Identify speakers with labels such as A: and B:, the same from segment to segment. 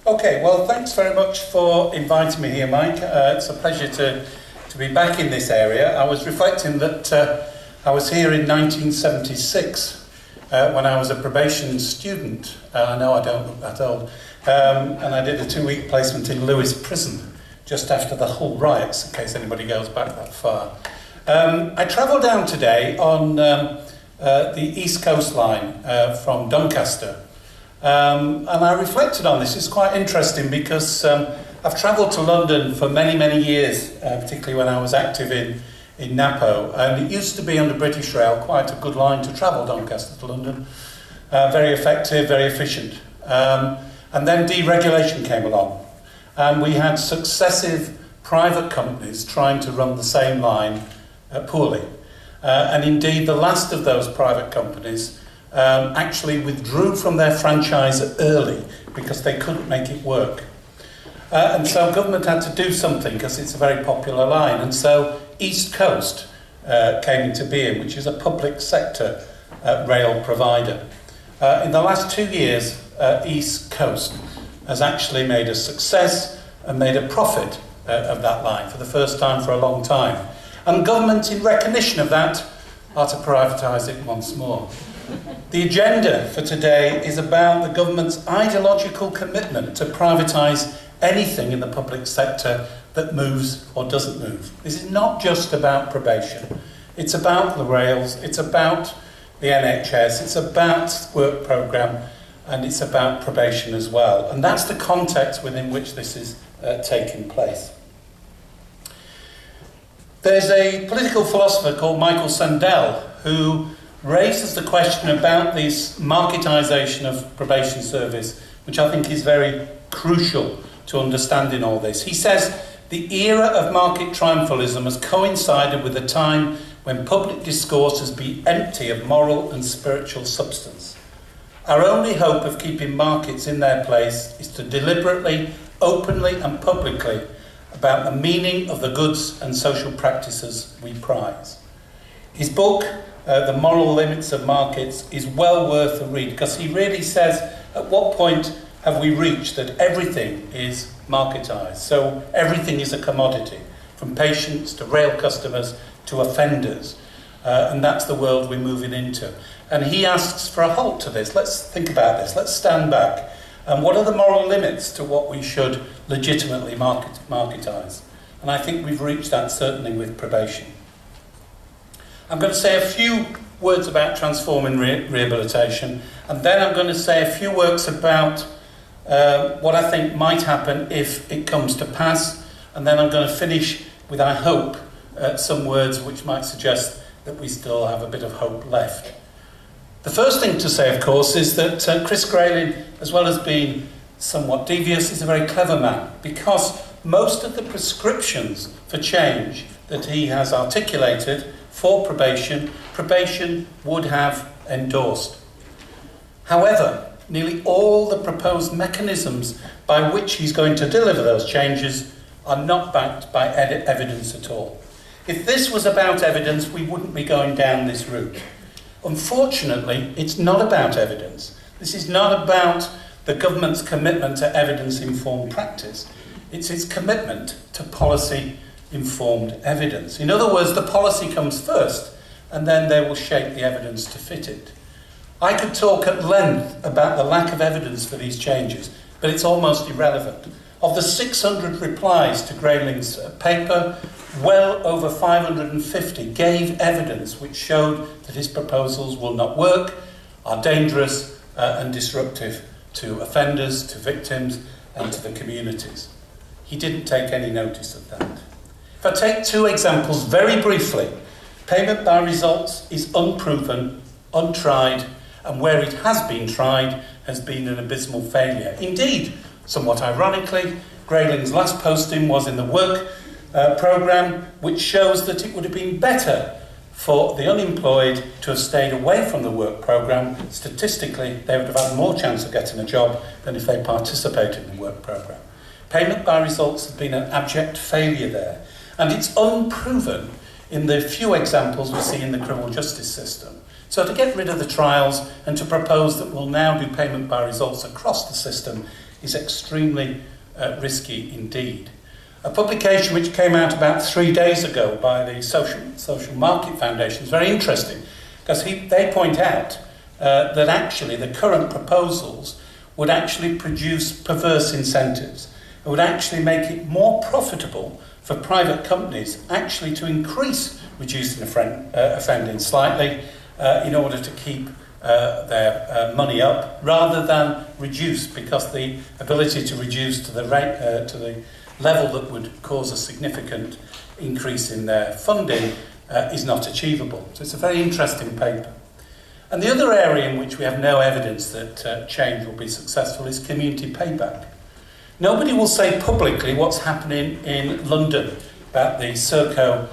A: Okay, well, thanks very much for inviting me here, Mike. It's a pleasure to be back in this area. I was reflecting that I was here in 1976 when I was a probation student. I know I don't look that old. And I did a 2-week placement in Lewes Prison just after the Hull riots, in case anybody goes back that far. I travelled down today on the East Coast line from Doncaster. And I reflected on this. It's quite interesting because I've travelled to London for many, many years, particularly when I was active in Napo. And it used to be on the British Rail quite a good line to travel Doncaster to London. Very effective, very efficient. And then deregulation came along. And we had successive private companies trying to run the same line poorly. And indeed, the last of those private companies actually withdrew from their franchise early because they couldn't make it work. And so government had to do something because it's a very popular line. And so East Coast came into being, which is a public sector rail provider. In the last 2 years, East Coast has actually made a success and made a profit of that line for the first time for a long time. And government, in recognition of that, are to privatise it once more. The agenda for today is about the government's ideological commitment to privatise anything in the public sector that moves or doesn't move. This is not just about probation. It's about the rails, it's about the NHS, it's about the work programme, and it's about probation as well. And that's the context within which this is taking place. There's a political philosopher called Michael Sandel who raises the question about this marketisation of probation service, which I think is very crucial to understanding all this. He says, the era of market triumphalism has coincided with a time when public discourse has been empty of moral and spiritual substance. Our only hope of keeping markets in their place is to deliberately, openly and publicly about the meaning of the goods and social practices we prize. His book, The Moral Limits of Markets, is well worth a read because he really says at what point have we reached that everything is marketised. So everything is a commodity, from patients to rail customers to offenders. And that's the world we're moving into. And he asks for a halt to this. Let's think about this. Let's stand back. And what are the moral limits to what we should legitimately marketise? And I think we've reached that certainly with probation. I'm going to say a few words about transforming rehabilitation, and then I'm going to say a few words about what I think might happen if it comes to pass, and then I'm going to finish with, I hope, some words which might suggest that we still have a bit of hope left. The first thing to say, of course, is that Chris Grayling, as well as being somewhat devious, is a very clever man, because most of the prescriptions for change that he has articulated for probation would have endorsed. However, nearly all the proposed mechanisms by which he's going to deliver those changes are not backed by evidence at all. If this was about evidence, we wouldn't be going down this route. Unfortunately, it's not about evidence. This is not about the government's commitment to evidence-informed practice. It's its commitment to policy-informed evidence. In other words, the policy comes first, and then they will shape the evidence to fit it. I could talk at length about the lack of evidence for these changes, but it's almost irrelevant. Of the 600 replies to Grayling's paper, well over 550 gave evidence which showed that his proposals will not work, are dangerous and disruptive to offenders, to victims and to the communities. He didn't take any notice of that. If I take two examples very briefly, payment by results is unproven, untried, and where it has been tried has been an abysmal failure. Indeed, somewhat ironically, Grayling's last posting was in the work programme, which shows that it would have been better for the unemployed to have stayed away from the work programme. Statistically, they would have had more chance of getting a job than if they participated in the work programme. Payment by results has been an abject failure there, and it's unproven in the few examples we see in the criminal justice system. So to get rid of the trials and to propose that we'll now do payment by results across the system is extremely risky indeed. A publication which came out about 3 days ago by the Social Market Foundation is very interesting, because they point out that actually the current proposals would actually produce perverse incentives. It would actually make it more profitable for private companies actually to increase reducing offending slightly in order to keep their money up, rather than reduce, because the ability to reduce to the level that would cause a significant increase in their funding is not achievable. So it's a very interesting paper. And the other area in which we have no evidence that change will be successful is community payback. Nobody will say publicly what's happening in London about the Serco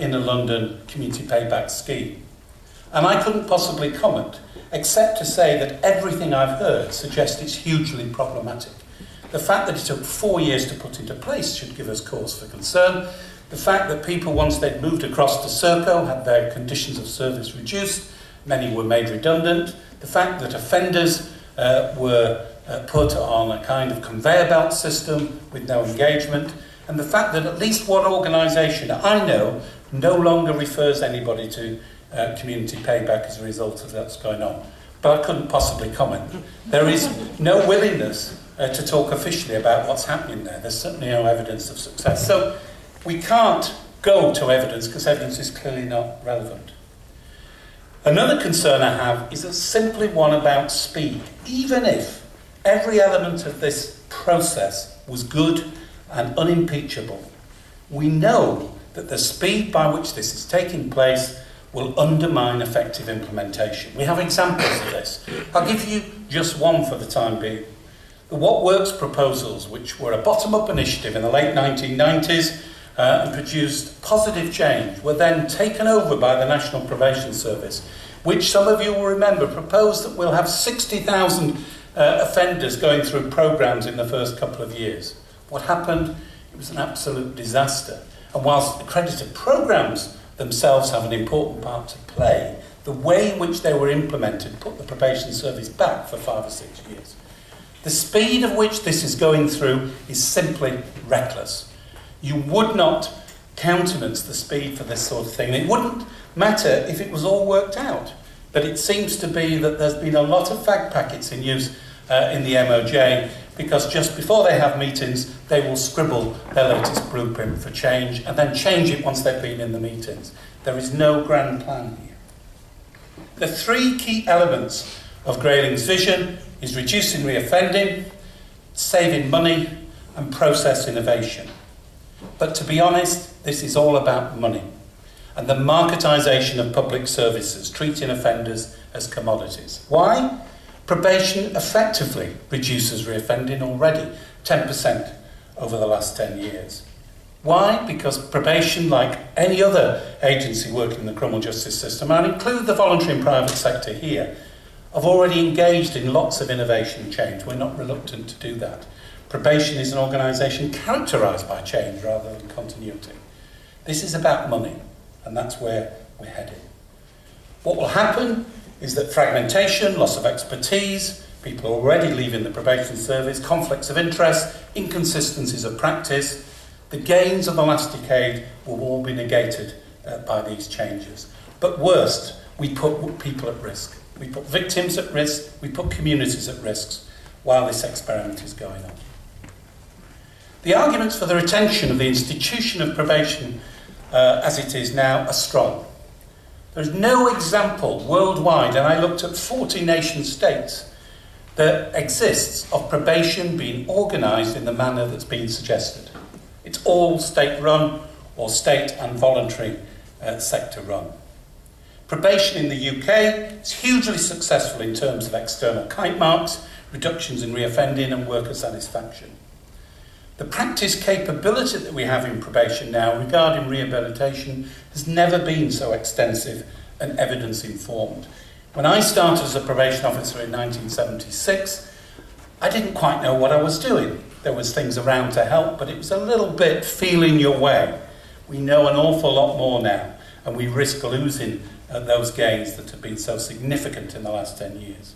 A: Inner London Community Payback Scheme. And I couldn't possibly comment, except to say that everything I've heard suggests it's hugely problematic. The fact that it took 4 years to put into place should give us cause for concern. The fact that people, once they'd moved across to Serco, had their conditions of service reduced, many were made redundant. The fact that offenders were put on a kind of conveyor belt system with no engagement, and the fact that at least one organisation I know no longer refers anybody to community payback as a result of what's going on. But I couldn't possibly comment. There is no willingness to talk officially about what's happening there. There's certainly no evidence of success. So we can't go to evidence because evidence is clearly not relevant. Another concern I have is simply one about speed. Even if every element of this process was good and unimpeachable, we know that the speed by which this is taking place will undermine effective implementation. We have examples of this. I'll give you just one for the time being. The What Works proposals, which were a bottom-up initiative in the late 1990s and produced positive change, were then taken over by the National Probation Service, which some of you will remember proposed that we'll have 60,000 offenders going through programmes in the first couple of years. What happened? It was an absolute disaster. And whilst accredited programmes themselves have an important part to play, the way in which they were implemented put the probation service back for 5 or 6 years. The speed at which this is going through is simply reckless. You would not countenance the speed for this sort of thing. It wouldn't matter if it was all worked out. But it seems to be that there's been a lot of fag packets in use in the MOJ, because just before they have meetings, they will scribble their latest blueprint for change and then change it once they've been in the meetings. There is no grand plan here. The 3 key elements of Grayling's vision is reducing reoffending, saving money, and process innovation. But to be honest, this is all about money and the marketisation of public services, treating offenders as commodities. Why? Probation effectively reduces reoffending already, 10% over the last 10 years. Why? Because probation, like any other agency working in the criminal justice system, and I include the voluntary and private sector here, have already engaged in lots of innovation and change. We're not reluctant to do that. Probation is an organisation characterised by change rather than continuity. This is about money, and that's where we're heading. What will happen is that fragmentation, loss of expertise, people are already leaving the probation service, conflicts of interest, inconsistencies of practice, the gains of the last decade will all be negated by these changes. But worst, we put people at risk. We put victims at risk, we put communities at risk while this experiment is going on. The arguments for the retention of the institution of probation as it is now are strong. There is no example worldwide, and I looked at 40 nation states, that exists of probation being organised in the manner that's been suggested. It's all state-run or state and voluntary sector-run. Probation in the UK is hugely successful in terms of external kite marks, reductions in reoffending and worker satisfaction. The practice capability that we have in probation now regarding rehabilitation has never been so extensive and evidence-informed. When I started as a probation officer in 1976, I didn't quite know what I was doing. There was things around to help, but it was a little bit feeling your way. We know an awful lot more now, and we risk losing those gains that have been so significant in the last 10 years.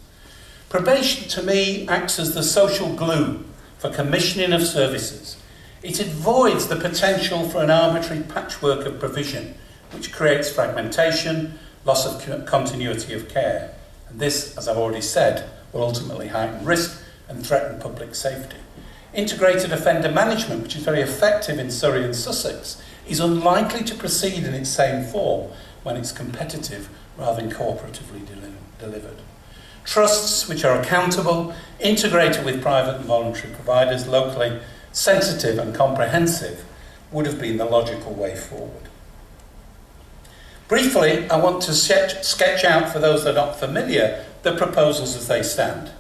A: Probation, to me, acts as the social glue for commissioning of services. It avoids the potential for an arbitrary patchwork of provision, which creates fragmentation, loss of continuity of care. And this, as I've already said, will ultimately heighten risk and threaten public safety. Integrated offender management, which is very effective in Surrey and Sussex, is unlikely to proceed in its same form when it's competitive rather than cooperatively delivered. Trusts which are accountable, integrated with private and voluntary providers, locally sensitive and comprehensive, would have been the logical way forward. Briefly, I want to sketch out, for those that are not familiar, the proposals as they stand.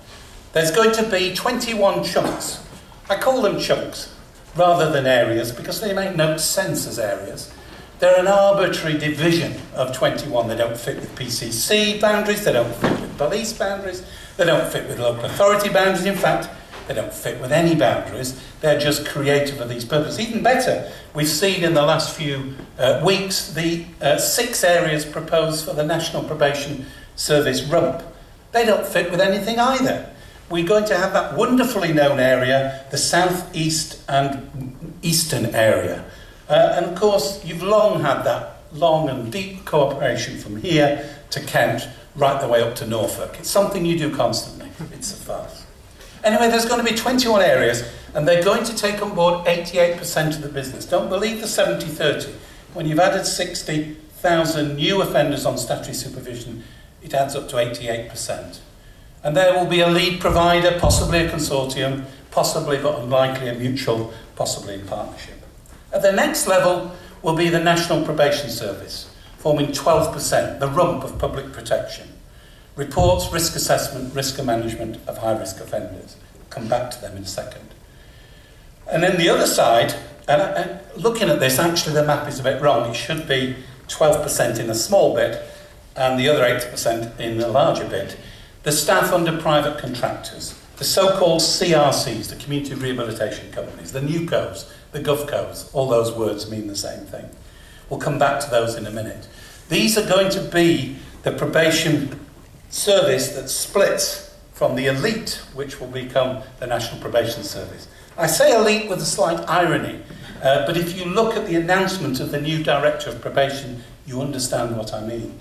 A: There's going to be 21 chunks. I call them chunks rather than areas because they make no sense as areas. They're an arbitrary division of 21. They don't fit with PCC boundaries, they don't fit with police boundaries, they don't fit with local authority boundaries. In fact, they don't fit with any boundaries. They're just created for these purposes. Even better, we've seen in the last few weeks the 6 areas proposed for the National Probation Service rump. They don't fit with anything either. We're going to have that wonderfully known area, the South East and Eastern area. And of course, you've long had that long and deep cooperation from here to Kent, right the way up to Norfolk. It's something you do constantly. It's a farce. Anyway, there's going to be 21 areas, and they're going to take on board 88% of the business. Don't believe the 70-30. When you've added 60,000 new offenders on statutory supervision, it adds up to 88%. And there will be a lead provider, possibly a consortium, possibly but unlikely a mutual, possibly in partnership. At the next level will be the National Probation Service, forming 12%, the rump of public protection. Reports, risk assessment, risk management of high-risk offenders. I'll come back to them in a second. And then the other side, and looking at this, actually the map is a bit wrong. It should be 12% in a small bit and the other 80% in a larger bit. The staff under private contractors, the so-called CRCs, the community rehabilitation companies, the NUCOs, the GovCos, all those words mean the same thing. We'll come back to those in a minute. These are going to be the probation service that splits from the elite, which will become the National Probation Service. I say elite with a slight irony, but if you look at the announcement of the new Director of Probation, you understand what I mean.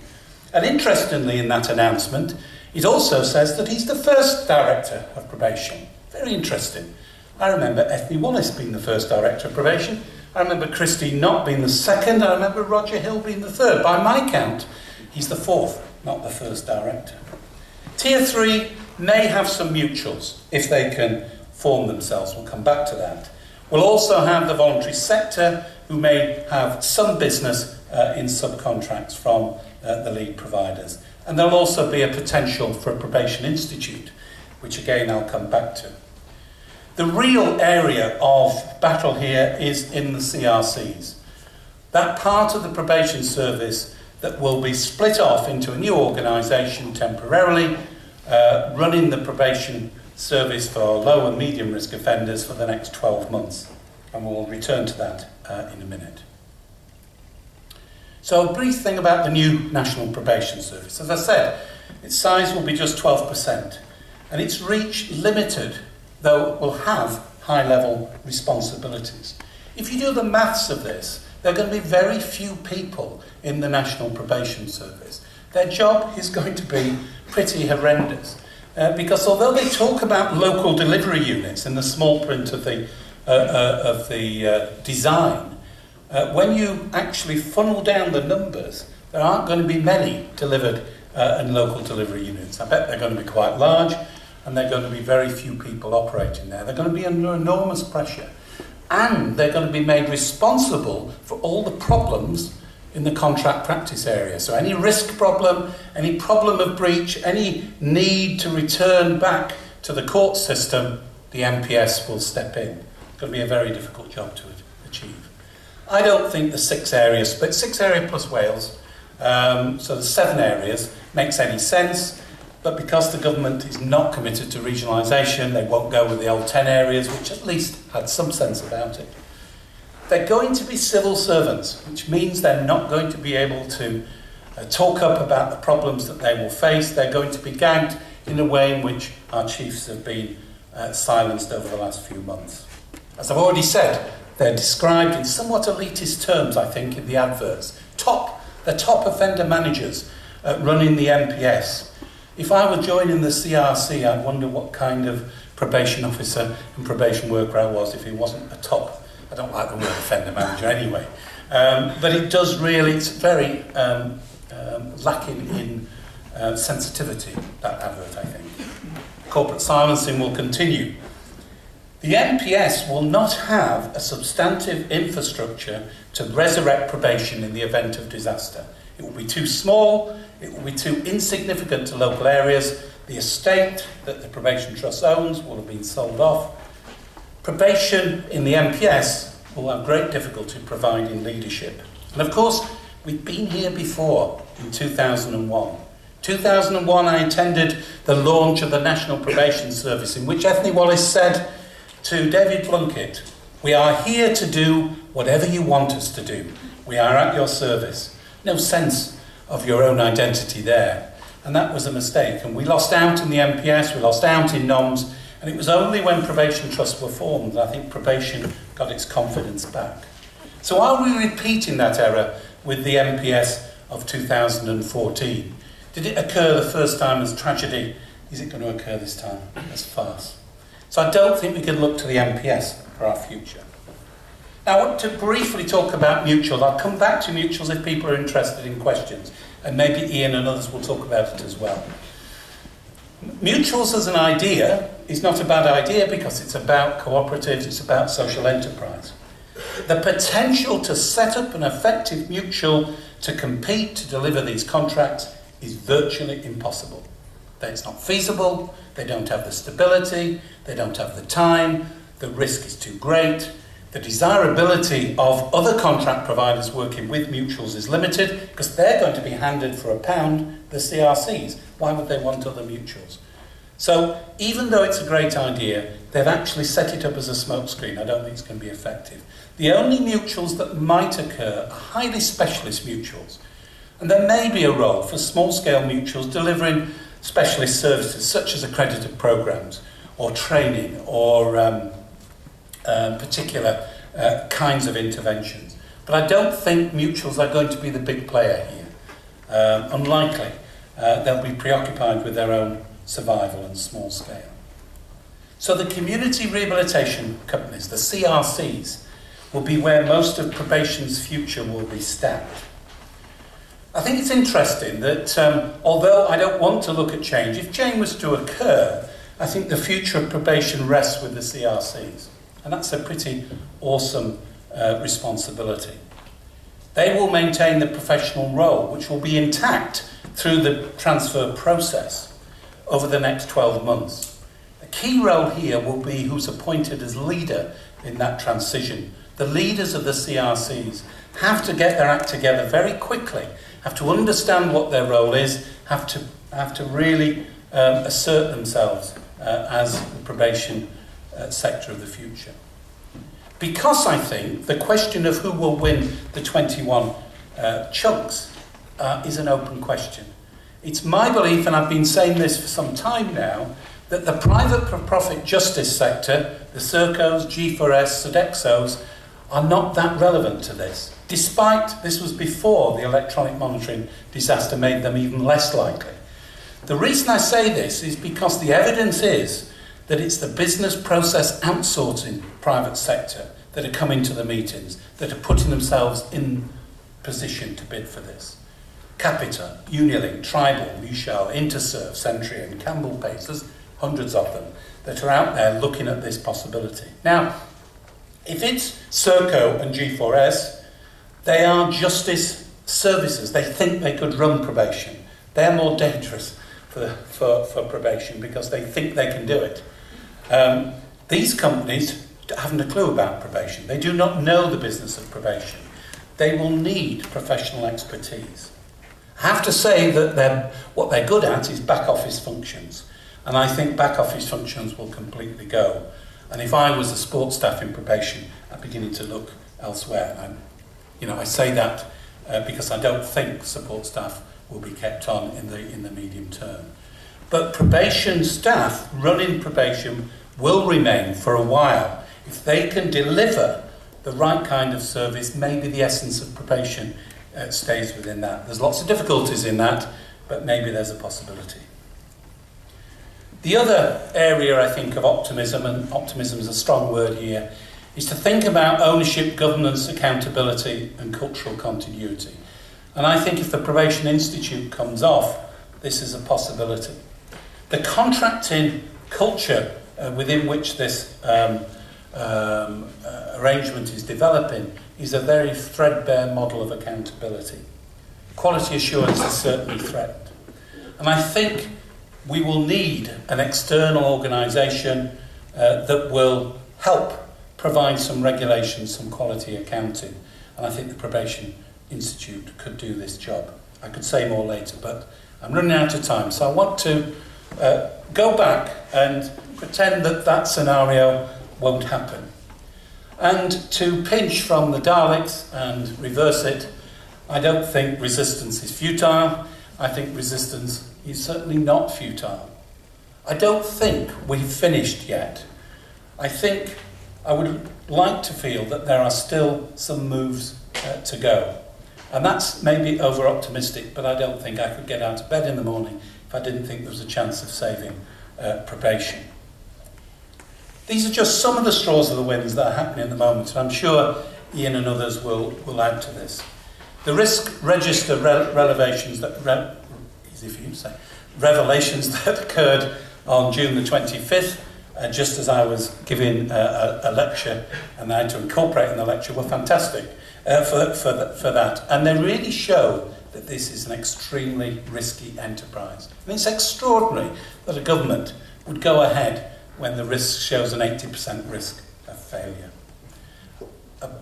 A: And interestingly in that announcement, it also says that he's the first Director of Probation. Very interesting. I remember Ethne Wallace being the first Director of Probation. I remember Christine Knott being the second. I remember Roger Hill being the third. By my count, he's the fourth, not the first Director. Tier 3 may have some mutuals if they can form themselves. We'll come back to that. We'll also have the voluntary sector who may have some business in subcontracts from the lead providers. And there'll also be a potential for a probation institute, which again I'll come back to. The real area of battle here is in the CRCs. That part of the probation service that will be split off into a new organisation temporarily, running the probation service for low and medium risk offenders for the next 12 months. And we'll return to that in a minute. So a brief thing about the new National Probation Service. As I said, its size will be just 12%. And its reach limited, though it will have high-level responsibilities. If you do the maths of this, there are going to be very few people in the National Probation Service. Their job is going to be pretty horrendous. Because although they talk about local delivery units in the small print of the design, when you actually funnel down the numbers, there aren't going to be many delivered in local delivery units. I bet they're going to be quite large, and they're going to be very few people operating there. They're going to be under enormous pressure. And they're going to be made responsible for all the problems in the contract practice area. So any risk problem, any problem of breach, any need to return back to the court system, the MPS will step in. It's going to be a very difficult job to achieve. I don't think the 6 areas split, 6 area plus Wales, so the 7 areas, makes any sense. But because the government is not committed to regionalisation, they won't go with the old 10 areas, which at least had some sense about it. They're going to be civil servants, which means they're not going to be able to talk up about the problems that they will face. They're going to be gagged in a way in which our chiefs have been silenced over the last few months. As I've already said, they're described in somewhat elitist terms, I think, in the adverts. The top offender managers running the MPS. If I were joining the CRC, I'd wonder what kind of probation officer and probation worker I was if he wasn't a top. I don't like the word offender manager anyway. But it does really, it's very lacking in sensitivity, that advert, I think. Corporate silencing will continue. The MPS will not have a substantive infrastructure to resurrect probation in the event of disaster. It will be too small, it will be too insignificant to local areas. The estate that the Probation Trust owns will have been sold off. Probation in the MPS will have great difficulty providing leadership. And of course, we've been here before in 2001. 2001, I attended the launch of the National Probation Service, in which Ethne Wallace said to David Plunkett, "We are here to do whatever you want us to do. We are at your service." No sense of your own identity there. And that was a mistake. And we lost out in the MPS, we lost out in NOMS, and it was only when probation trusts were formed that I think probation got its confidence back. So are we repeating that error with the MPS of 2014? Did it occur the first time as tragedy? Is it going to occur this time as farce? So I don't think we can look to the MPS for our future. Now, I want to briefly talk about mutuals. I'll come back to mutuals if people are interested in questions, and maybe Ian and others will talk about it as well. Mutuals as an idea is not a bad idea because it's about cooperatives, it's about social enterprise. The potential to set up an effective mutual to compete to deliver these contracts is virtually impossible. It's not feasible, they don't have the stability, they don't have the time, the risk is too great. The desirability of other contract providers working with mutuals is limited because they're going to be handed for £1 the CRCs. Why would they want other mutuals? So even though it's a great idea, they've actually set it up as a smokescreen. I don't think it's going to be effective. The only mutuals that might occur are highly specialist mutuals. And there may be a role for small-scale mutuals delivering specialist services such as accredited programs or training or particular kinds of interventions. But I don't think mutuals are going to be the big player here. Unlikely. They'll be preoccupied with their own survival and small scale. So the community rehabilitation companies, the CRCs, will be where most of probation's future will be stacked. I think it's interesting that although I don't want to look at change, if change was to occur, I think the future of probation rests with the CRCs. And that's a pretty awesome responsibility. They will maintain the professional role, which will be intact through the transfer process over the next 12 months. The key role here will be who's appointed as leader in that transition. The leaders of the CRCs have to get their act together very quickly, have to understand what their role is, have to really assert themselves as the probation sector of the future. Because I think the question of who will win the 21 chunks is an open question. It's my belief, and I've been saying this for some time now, that the private for-profit justice sector, the Sercos, G4S, Sodexos, are not that relevant to this. Despite this was before the electronic monitoring disaster made them even less likely. The reason I say this is because the evidence is that it's the business process outsourcing private sector that are coming to the meetings, that are putting themselves in position to bid for this. Capita, Unilink, Tribal, Mutual, Interserve, Sentry and Campbell Pace, there's hundreds of them that are out there looking at this possibility. Now, if it's Serco and G4S, they are justice services. They think they could run probation. They're more dangerous for probation because they think they can do it. These companies haven't a clue about probation. They do not know the business of probation. They will need professional expertise. I have to say that what they're good at is back office functions. And I think back office functions will completely go. And if I was a sports staff in probation, I'm beginning to look elsewhere. And, I say that because I don't think support staff will be kept on in the medium term. But probation staff running probation will remain for a while. If they can deliver the right kind of service, maybe the essence of probation stays within that. There's lots of difficulties in that, but maybe there's a possibility. The other area, I think, of optimism, and optimism is a strong word here, is to think about ownership, governance, accountability and cultural continuity. And I think if the Probation Institute comes off, this is a possibility. The contracting culture within which this arrangement is developing is a very threadbare model of accountability. Quality assurance is certainly threatened. And I think we will need an external organisation that will help provide some regulation, some quality accounting. And I think the Probation Institute could do this job. I could say more later, but I'm running out of time. So I want to go back and pretend that that scenario won't happen. And to pinch from the Daleks and reverse it, I don't think resistance is futile. I think resistance is certainly not futile. I don't think we've finished yet. I think I would like to feel that there are still some moves to go. And that's maybe over-optimistic, but I don't think I could get out of bed in the morning if I didn't think there was a chance of saving probation. These are just some of the straws of the winds that are happening at the moment, and I'm sure Ian and others will add to this. The risk register revelations that occurred on June the 25th, just as I was giving a lecture, and I had to incorporate in the lecture, were fantastic for that. And they really show that this is an extremely risky enterprise. And it's extraordinary that a government would go ahead when the risk shows an 80% risk of failure.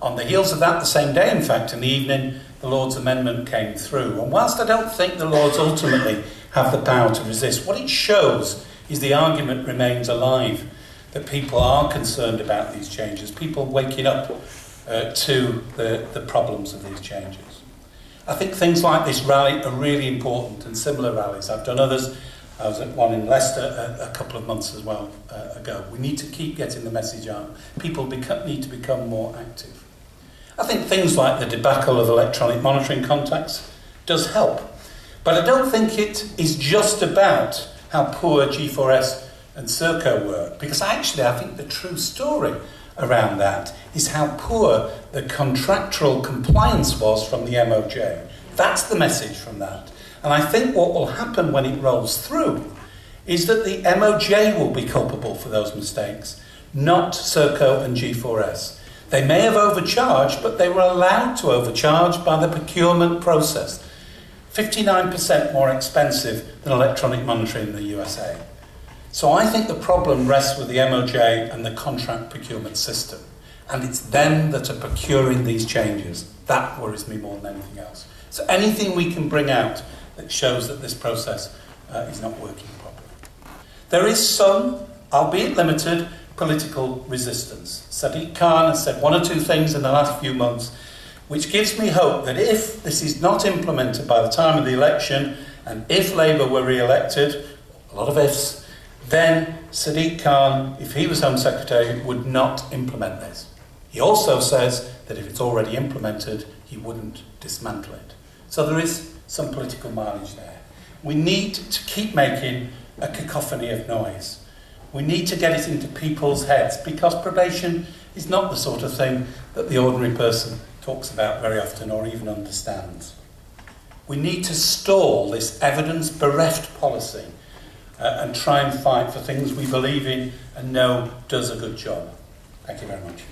A: On the heels of that, the same day, in fact, in the evening, the Lord's Amendment came through. And whilst I don't think the Lords ultimately have the power to resist, what it shows is the argument remains alive, that people are concerned about these changes, people waking up to the problems of these changes. I think things like this rally are really important, and similar rallies. I've done others. I was at one in Leicester a couple of months as well ago. We need to keep getting the message out. People need to become more active. I think things like the debacle of electronic monitoring contacts does help. But I don't think it is just about how poor G4S and Serco were, because actually I think the true story around that is how poor the contractual compliance was from the MOJ. That's the message from that. And I think what will happen when it rolls through is that the MOJ will be culpable for those mistakes, not Serco and G4S. They may have overcharged, but they were allowed to overcharge by the procurement process. 59% more expensive than electronic monitoring in the USA. So I think the problem rests with the MOJ and the contract procurement system. And it's them that are procuring these changes. That worries me more than anything else. So anything we can bring out that shows that this process is not working properly. There is some, albeit limited, political resistance. Sadiq Khan has said one or two things in the last few months which gives me hope that if this is not implemented by the time of the election, and if Labour were re-elected, a lot of ifs, then Sadiq Khan, if he was Home Secretary, would not implement this. He also says that if it's already implemented, he wouldn't dismantle it. So there is some political mileage there. We need to keep making a cacophony of noise. We need to get it into people's heads, because probation is not the sort of thing that the ordinary person talks about very often or even understands. We need to stall this evidence-bereft policy and try and fight for things we believe in and know does a good job. Thank you very much.